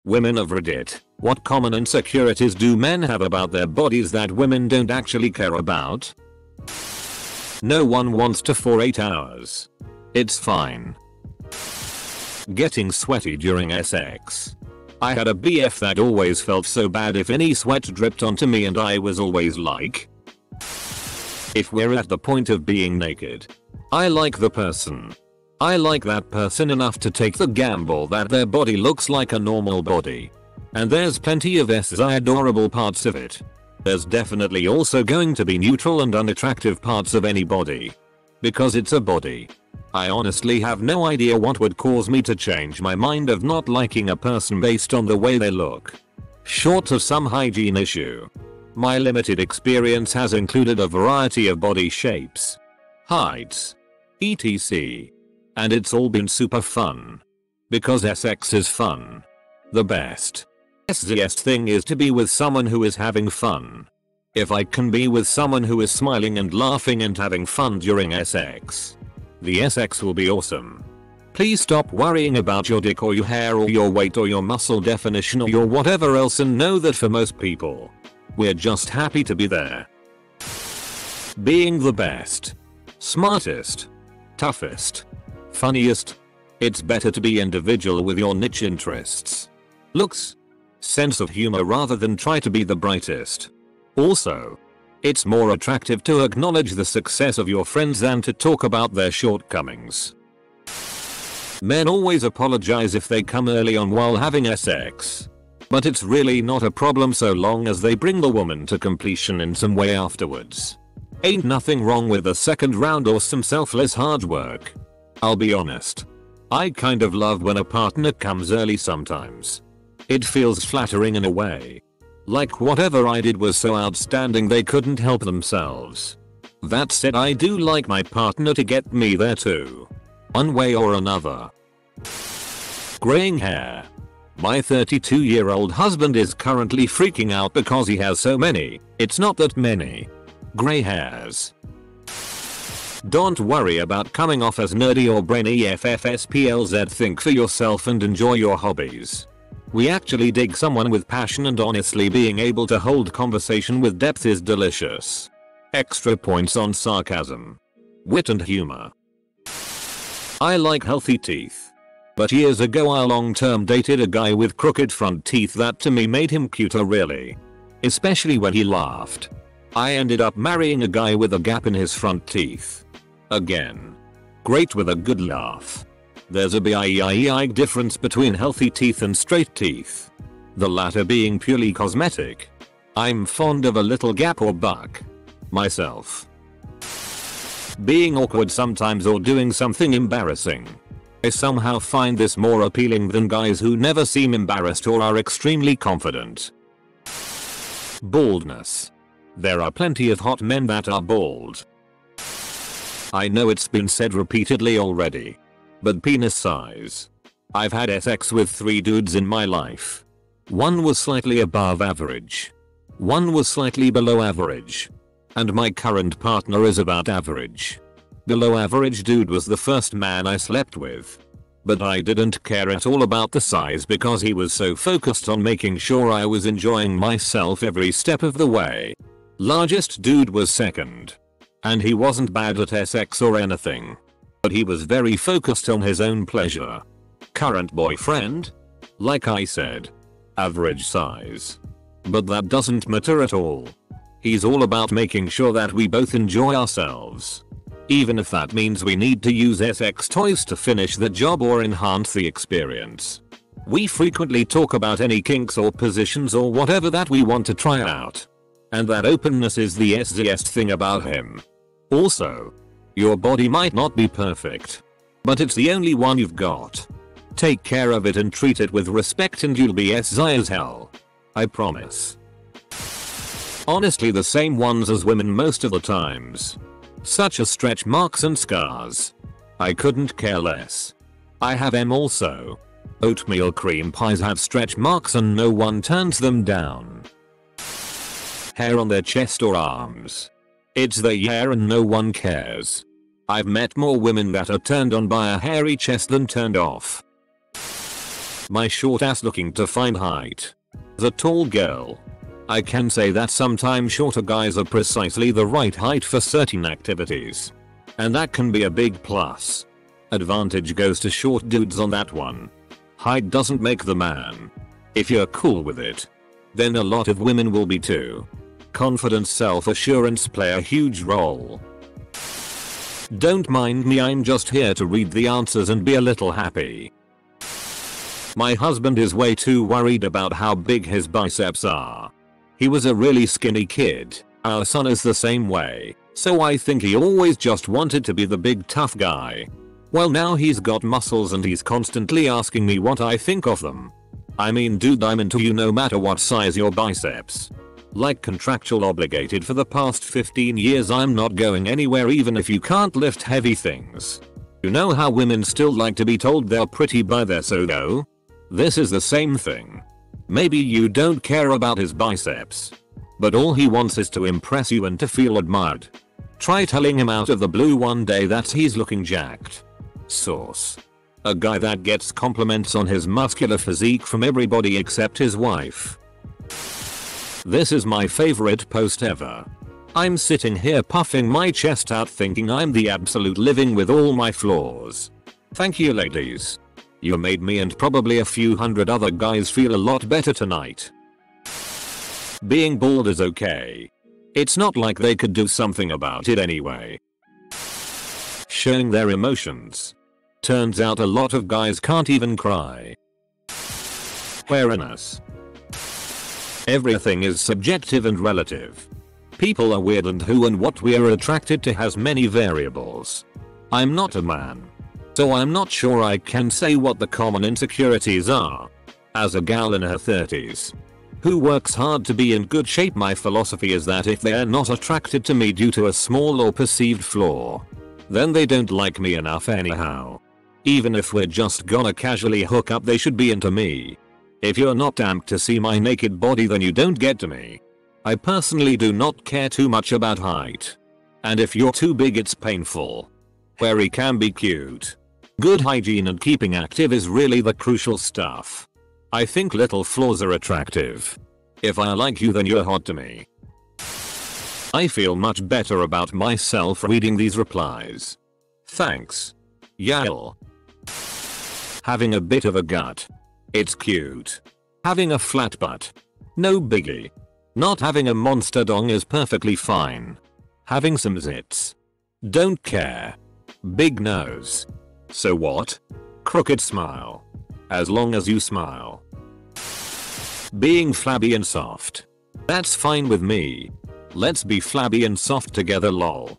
Women of Reddit, what common insecurities do men have about their bodies that women don't actually care about? No one wants to for 8 hours. It's fine. Getting sweaty during sex. I had a BF that always felt so bad if any sweat dripped onto me, and I was always like, if we're at the point of being naked, I like the person. I like that person enough to take the gamble that their body looks like a normal body. And there's plenty of adorable parts of it. There's definitely also going to be neutral and unattractive parts of any body. Because it's a body. I honestly have no idea what would cause me to change my mind of not liking a person based on the way they look. Short of some hygiene issue. My limited experience has included a variety of body shapes, heights, etc. And it's all been super fun. Because sex is fun. The best. SZest thing is to be with someone who is having fun. If I can be with someone who is smiling and laughing and having fun during sex, the sex will be awesome. Please stop worrying about your dick or your hair or your weight or your muscle definition or your whatever else, and know that for most people, we're just happy to be there. Being the best, smartest, toughest, funniest. It's better to be individual with your niche interests, looks, sense of humor rather than try to be the brightest. Also, it's more attractive to acknowledge the success of your friends than to talk about their shortcomings. Men always apologize if they come early on while having sex. But it's really not a problem so long as they bring the woman to completion in some way afterwards. Ain't nothing wrong with a second round or some selfless hard work. I'll be honest. I kind of love when a partner comes early sometimes. It feels flattering in a way. Like whatever I did was so outstanding they couldn't help themselves. That said, I do like my partner to get me there too. One way or another. Graying hair. My 32-year-old husband is currently freaking out because he has so many, it's not that many, gray hairs. Don't worry about coming off as nerdy or brainy. FFSPLZ. Think for yourself and enjoy your hobbies. We actually dig someone with passion, and honestly being able to hold conversation with depth is delicious. Extra points on sarcasm, wit and humor. I like healthy teeth. But years ago I long-term dated a guy with crooked front teeth that to me made him cuter, really. Especially when he laughed. I ended up marrying a guy with a gap in his front teeth. Again. Great with a good laugh. There's a big difference between healthy teeth and straight teeth. The latter being purely cosmetic. I'm fond of a little gap or buck. Myself. Being awkward sometimes or doing something embarrassing. I somehow find this more appealing than guys who never seem embarrassed or are extremely confident. Baldness. There are plenty of hot men that are bald. I know it's been said repeatedly already. But penis size. I've had sex with 3 dudes in my life. One was slightly above average. One was slightly below average. And my current partner is about average. Below average dude was the first man I slept with. But I didn't care at all about the size because he was so focused on making sure I was enjoying myself every step of the way. Largest dude was second. And he wasn't bad at sex or anything. But he was very focused on his own pleasure. Current boyfriend? Like I said. Average size. But that doesn't matter at all. He's all about making sure that we both enjoy ourselves. Even if that means we need to use sex toys to finish the job or enhance the experience. We frequently talk about any kinks or positions or whatever that we want to try out. And that openness is the SZest thing about him. Also, your body might not be perfect. But it's the only one you've got. Take care of it and treat it with respect and you'll be SZ as hell. I promise. Honestly, the same ones as women most of the times. Such as stretch marks and scars. I couldn't care less. I have them also. Oatmeal cream pies have stretch marks and no one turns them down. Hair on their chest or arms. It's their hair and no one cares. I've met more women that are turned on by a hairy chest than turned off. My short ass looking to find height. The tall girl. I can say that sometimes shorter guys are precisely the right height for certain activities. And that can be a big plus. Advantage goes to short dudes on that one. Height doesn't make the man. If you're cool with it, then a lot of women will be too. Confidence, self-assurance play a huge role. Don't mind me, I'm just here to read the answers and be a little happy. My husband is way too worried about how big his biceps are. He was a really skinny kid. Our son is the same way. So I think he always just wanted to be the big tough guy. Well, now he's got muscles and he's constantly asking me what I think of them. I mean, dude, I'm into you no matter what size your biceps. Like contractual obligated for the past 15 years, I'm not going anywhere even if you can't lift heavy things. You know how women still like to be told they're pretty by their so-go? This is the same thing. Maybe you don't care about his biceps, but all he wants is to impress you and to feel admired. Try telling him out of the blue one day that he's looking jacked. Source: a guy that gets compliments on his muscular physique from everybody except his wife. This is my favorite post ever. I'm sitting here puffing my chest out thinking I'm the absolute living with all my flaws. Thank you, ladies. You made me and probably a few hundred other guys feel a lot better tonight. Being bald is okay. It's not like they could do something about it anyway. Showing their emotions. Turns out a lot of guys can't even cry. Awareness. Everything is subjective and relative. People are weird and who and what we're attracted to has many variables. I'm not a man, so I'm not sure I can say what the common insecurities are. As a gal in her 30s who works hard to be in good shape, my philosophy is that if they're not attracted to me due to a small or perceived flaw, then they don't like me enough anyhow. Even if we're just gonna casually hook up, they should be into me. If you're not amped to see my naked body, then you don't get to me. I personally do not care too much about height. And if you're too big, it's painful. Hairy can be cute. Good hygiene and keeping active is really the crucial stuff. I think little flaws are attractive. If I like you, then you're hot to me. I feel much better about myself reading these replies. Thanks. Yael. Having a bit of a gut. It's cute. Having a flat butt. No biggie. Not having a monster dong is perfectly fine. Having some zits. Don't care. Big nose. So what? Crooked smile. As long as you smile. Being flabby and soft. That's fine with me. Let's be flabby and soft together, lol.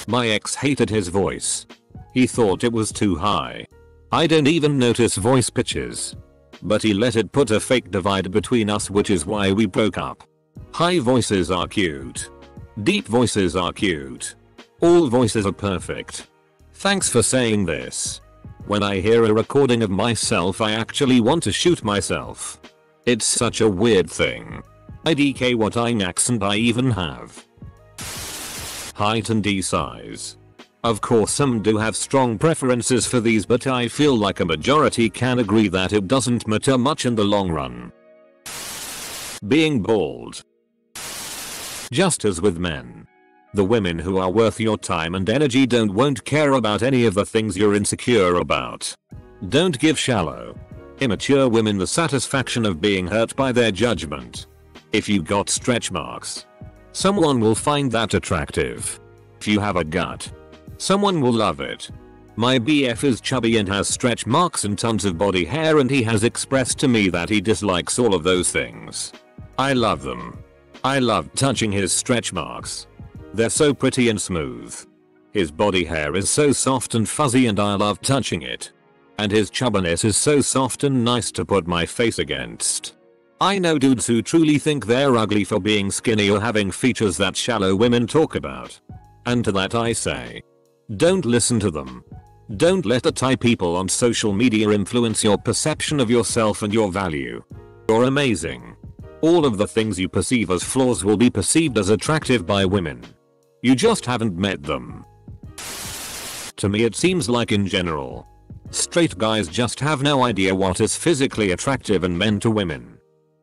My ex hated his voice. He thought it was too high. I don't even notice voice pitches. But he let it put a fake divide between us, which is why we broke up. High voices are cute. Deep voices are cute. All voices are perfect. Thanks for saying this. When I hear a recording of myself, I actually want to shoot myself. It's such a weird thing. IDK what accent I even have. Height and D size. Of course some do have strong preferences for these, but I feel like a majority can agree that it doesn't matter much in the long run. Being bald. Just as with men, the women who are worth your time and energy won't care about any of the things you're insecure about. Don't give shallow, immature women the satisfaction of being hurt by their judgment. If you got stretch marks, someone will find that attractive. If you have a gut, someone will love it. My BF is chubby and has stretch marks and tons of body hair, and he has expressed to me that he dislikes all of those things. I love them. I love touching his stretch marks. They're so pretty and smooth. His body hair is so soft and fuzzy and I love touching it. And his chubbiness is so soft and nice to put my face against. I know dudes who truly think they're ugly for being skinny or having features that shallow women talk about. And to that I say, don't listen to them. Don't let the type people on social media influence your perception of yourself and your value. You're amazing. All of the things you perceive as flaws will be perceived as attractive by women. You just haven't met them. To me it seems like in general, Straight guys just have no idea what is physically attractive in men to women.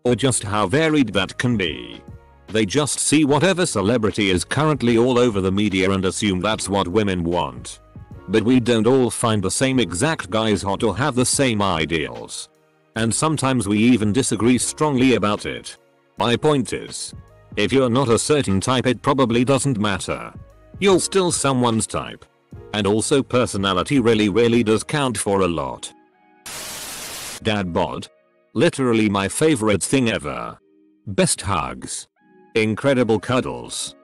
Or just how varied that can be. They just see whatever celebrity is currently all over the media and assume that's what women want. But we don't all find the same exact guys hot or have the same ideals. And sometimes we even disagree strongly about it. My point is, if you're not a certain type, it probably doesn't matter. You're still someone's type. And also personality really does count for a lot. Dad bod. Literally my favorite thing ever. Best hugs. Incredible cuddles.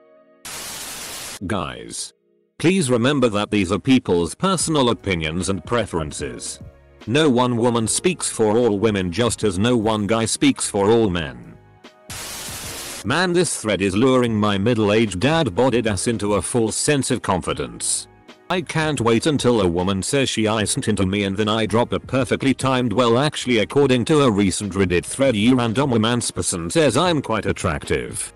Guys, please remember that these are people's personal opinions and preferences. No one woman speaks for all women, just as no one guy speaks for all men. Man, this thread is luring my middle-aged dad-bodied ass into a false sense of confidence. I can't wait until a woman says she isn't into me and then I drop a perfectly timed well actually according to a recent Reddit thread you random woman's person says I'm quite attractive.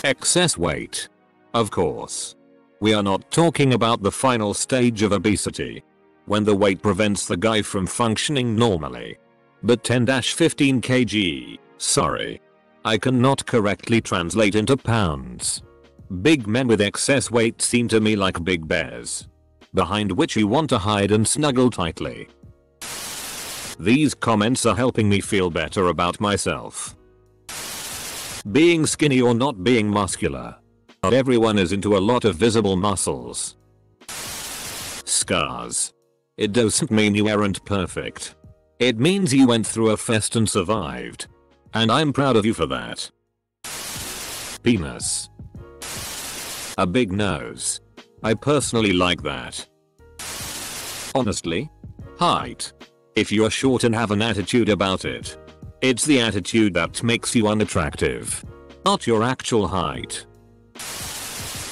Excess weight. Of course. We are not talking about the final stage of obesity. When the weight prevents the guy from functioning normally. But 10-15 kg, sorry. I cannot correctly translate into pounds. Big men with excess weight seem to me like big bears. Behind which you want to hide and snuggle tightly. These comments are helping me feel better about myself. Being skinny or not being muscular. Not everyone is into a lot of visible muscles. Scars. It doesn't mean you aren't perfect. It means you went through a fest and survived. And I'm proud of you for that. Penis. A big nose. I personally like that. Honestly? Height. If you're short and have an attitude about it. It's the attitude that makes you unattractive. Not your actual height.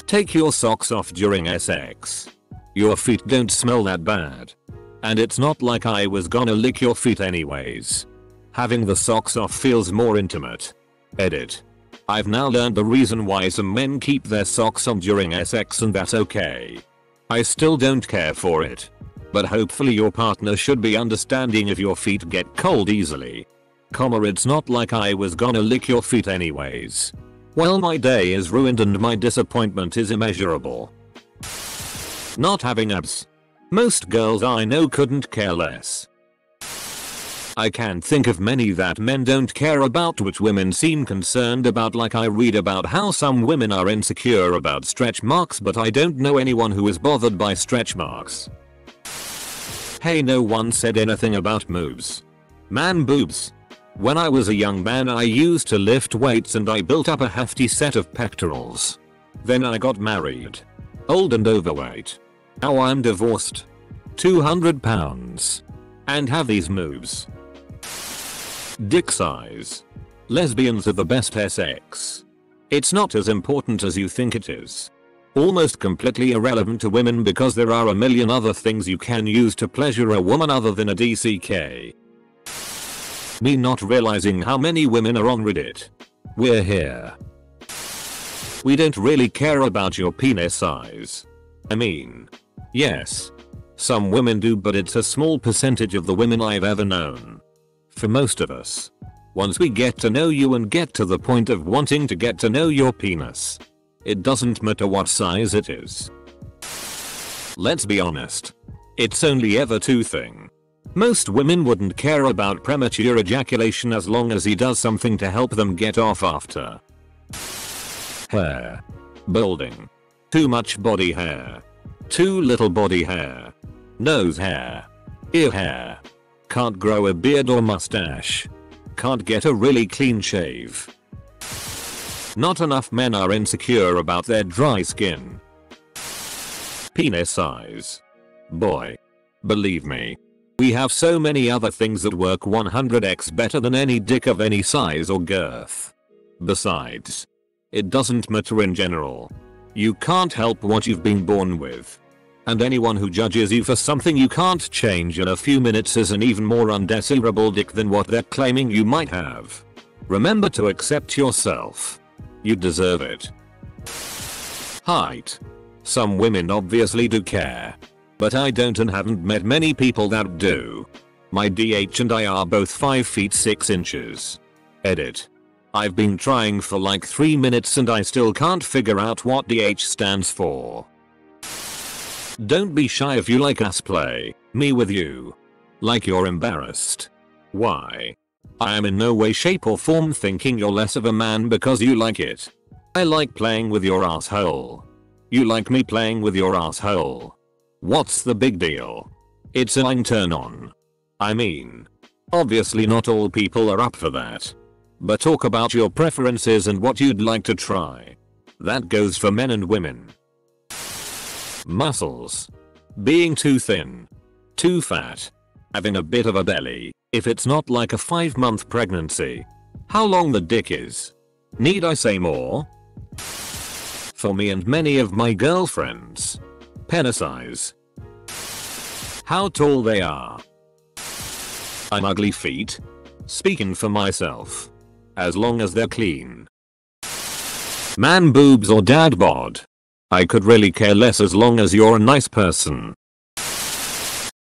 Take your socks off during sex. Your feet don't smell that bad. And it's not like I was gonna lick your feet anyways. Having the socks off feels more intimate. Edit. I've now learned the reason why some men keep their socks on during sex, and that's okay. I still don't care for it. But hopefully your partner should be understanding if your feet get cold easily. It's not like I was gonna lick your feet anyways. Well, my day is ruined and my disappointment is immeasurable. Not having abs. Most girls I know couldn't care less. I can't think of many that men don't care about which women seem concerned about, like I read about how some women are insecure about stretch marks, but I don't know anyone who is bothered by stretch marks. Hey, no one said anything about moves. Man boobs. When I was a young man I used to lift weights and I built up a hefty set of pectorals. Then I got married. Old and overweight. Now I'm divorced. 200 pounds. And have these moves. Dick size. Lesbians are the best sex. It's not as important as you think it is. Almost completely irrelevant to women because there are a million other things you can use to pleasure a woman other than a DCK. Me not realizing how many women are on Reddit. We're here. We don't really care about your penis size. I mean, yes. Some women do, but it's a small percentage of the women I've ever known. For most of us. Once we get to know you and get to the point of wanting to get to know your penis. It doesn't matter what size it is. Let's be honest. It's only ever two things. Most women wouldn't care about premature ejaculation as long as he does something to help them get off after. Hair. Balding. Too much body hair. Too little body hair. Nose hair. Ear hair. Can't grow a beard or mustache. Can't get a really clean shave. Not enough men are insecure about their dry skin. Penis size. Boy. Believe me. We have so many other things that work 100x better than any dick of any size or girth. Besides. It doesn't matter in general. You can't help what you've been born with. And anyone who judges you for something you can't change in a few minutes is an even more undesirable dick than what they're claiming you might have. Remember to accept yourself. You deserve it. Height. Some women obviously do care. But I don't and haven't met many people that do. My DH and I are both 5 feet 6 inches. Edit. I've been trying for like 3 minutes and I still can't figure out what DH stands for. Don't be shy if you like ass play. Me with you. Like you're embarrassed. Why? I am in no way, shape or form thinking you're less of a man because you like it. I like playing with your asshole. You like me playing with your asshole. What's the big deal? It's a fine turn on. I mean, obviously not all people are up for that. But talk about your preferences and what you'd like to try. That goes for men and women. Muscles. Being too thin. Too fat. Having a bit of a belly, if it's not like a 5-month pregnancy. How long the dick is. Need I say more? For me and many of my girlfriends. Penis size. How tall they are. I'm ugly feet. Speaking for myself. As long as they're clean. Man boobs or dad bod. I could really care less as long as you're a nice person.